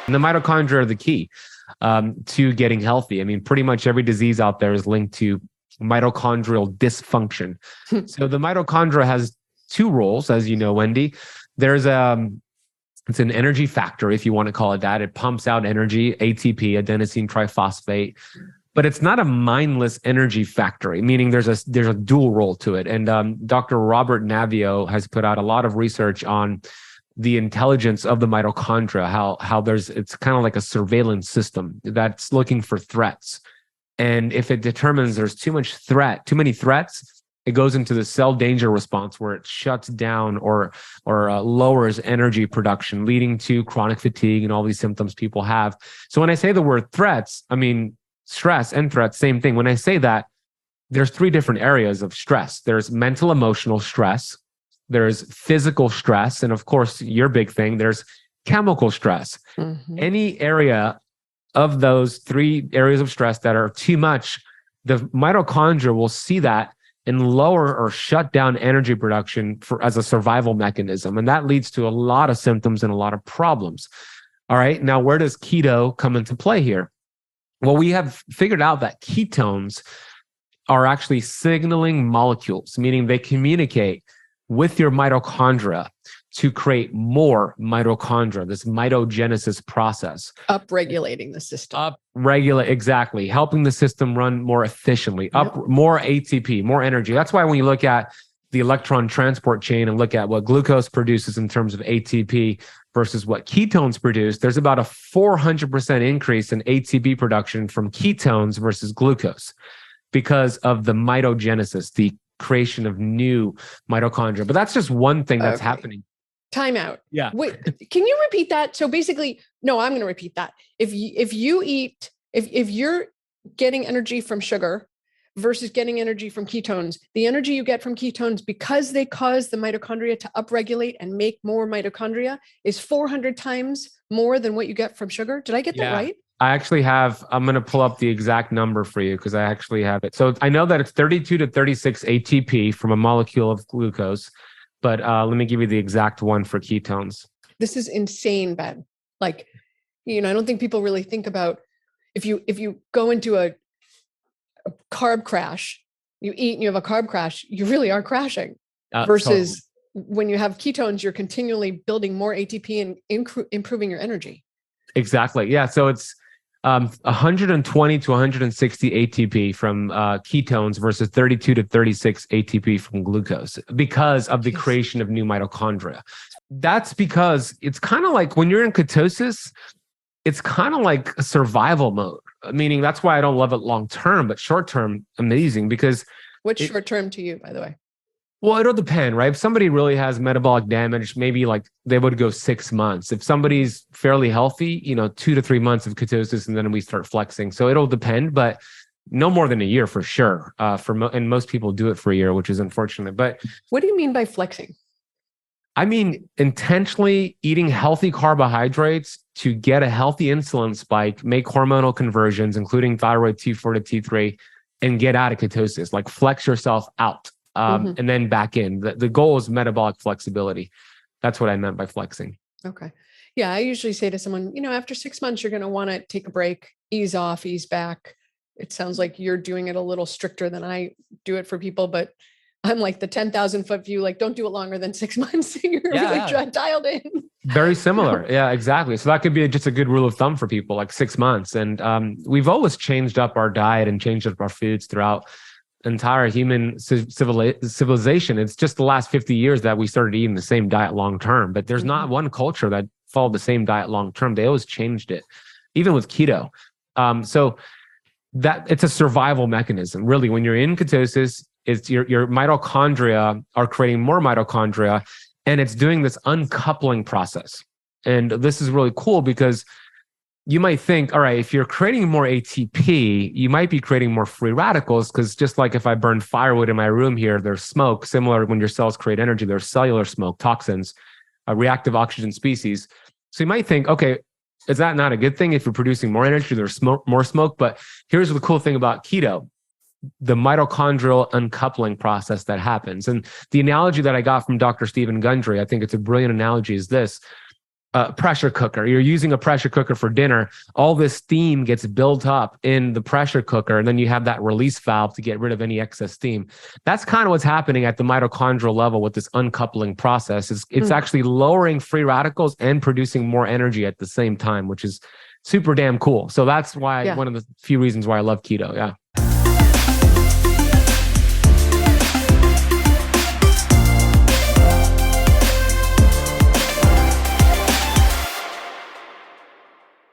And the mitochondria are the key to getting healthy. I mean, pretty much every disease out there is linked to mitochondrial dysfunction. So the mitochondria has two roles, as you know, Wendy. There's it's an energy factor, if you want to call it that. It pumps out energy, ATP, adenosine triphosphate, but it's not a mindless energy factory, meaning there's a dual role to it. And Dr. Robert Navio has put out a lot of research on the intelligence of the mitochondria, how it's kind of like a surveillance system that's looking for threats. And if it determines there's too many threats, it goes into the cell danger response where it shuts down or lowers energy production, leading to chronic fatigue and all these symptoms people have. So when I say the word threats, I mean stress and threats, same thing. When I say that, there's three different areas of stress. There's mental, emotional stress. There's physical stress. And of course, your big thing, there's chemical stress. Mm-hmm. Any area of those three areas of stress that are too much, the mitochondria will see that and lower or shut down energy production as a survival mechanism. And that leads to a lot of symptoms and a lot of problems. All right. Now, where does keto come into play here? Well, we have figured out that ketones are actually signaling molecules, meaning they communicate with your mitochondria to create more mitochondria, this mitogenesis process. Upregulating the system. Exactly. Helping the system run more efficiently, more ATP, more energy. That's why when you look at the electron transport chain and look at what glucose produces in terms of ATP versus what ketones produce, there's about a 400% increase in ATP production from ketones versus glucose because of the mitogenesis, the creation of new mitochondria. But that's just one thing that's happening. Time out. Yeah. Wait, can you repeat that? So basically, no, I'm going to repeat that. If you're getting energy from sugar versus getting energy from ketones, the energy you get from ketones, because they cause the mitochondria to upregulate and make more mitochondria, is 400 times more than what you get from sugar. Did I get that right? I actually I'm going to pull up the exact number for you because I actually have it. So I know that it's 32 to 36 ATP from a molecule of glucose, but let me give you the exact one for ketones. This is insane, Ben. Like, I don't think people really think about if you go into a carb crash, you eat and you have a carb crash, you really are crashing versus when you have ketones, you're continually building more ATP and improving your energy. Exactly. Yeah. So it's 120 to 160 ATP from ketones versus 32 to 36 ATP from glucose because of the creation of new mitochondria. That's because it's kind of like when you're in ketosis, it's kind of like a survival mode, meaning that's why I don't love it long term, but short term, amazing because. What's short term to you, by the way? Well, it'll depend, right? If somebody really has metabolic damage, maybe like they would go 6 months. If somebody's fairly healthy, 2 to 3 months of ketosis, and then we start flexing. So it'll depend, but no more than a year for sure. And most people do it for a year, which is unfortunate. But what do you mean by flexing? I mean, intentionally eating healthy carbohydrates to get a healthy insulin spike, make hormonal conversions, including thyroid T4 to T3, and get out of ketosis, like flex yourself out. And then back in. The goal is metabolic flexibility. That's what I meant by flexing. Okay. Yeah. I usually say to someone, after 6 months, you're going to want to take a break, ease off, ease back. It sounds like you're doing it a little stricter than I do it for people, but I'm like the 10,000 foot view, like don't do it longer than 6 months. You're really dialed in. Very similar. Yeah, exactly. So that could be just a good rule of thumb for people, like 6 months. And we've always changed up our diet and changed up our foods throughout entire human civilization. It's just the last 50 years that we started eating the same diet long term, but there's not one culture that followed the same diet long term. They always changed it, even with keto. So that it's a survival mechanism. Really, when you're in ketosis, it's your mitochondria are creating more mitochondria, and it's doing this uncoupling process. And this is really cool because you might think, all right, if you're creating more ATP, you might be creating more free radicals because just like if I burn firewood in my room here, there's smoke. Similar when your cells create energy, there's cellular smoke, toxins, reactive oxygen species. So you might think, okay, is that not a good thing if you're producing more energy, there's more smoke? But here's the cool thing about keto, the mitochondrial uncoupling process that happens. And the analogy that I got from Dr. Stephen Gundry, I think it's a brilliant analogy, is this. pressure cooker. You're using a pressure cooker for dinner. All this steam gets built up in the pressure cooker, and then you have that release valve to get rid of any excess steam. That's kind of what's happening at the mitochondrial level with this uncoupling process. It's actually lowering free radicals and producing more energy at the same time, which is super damn cool. So that's why one of the few reasons why I love keto. Yeah.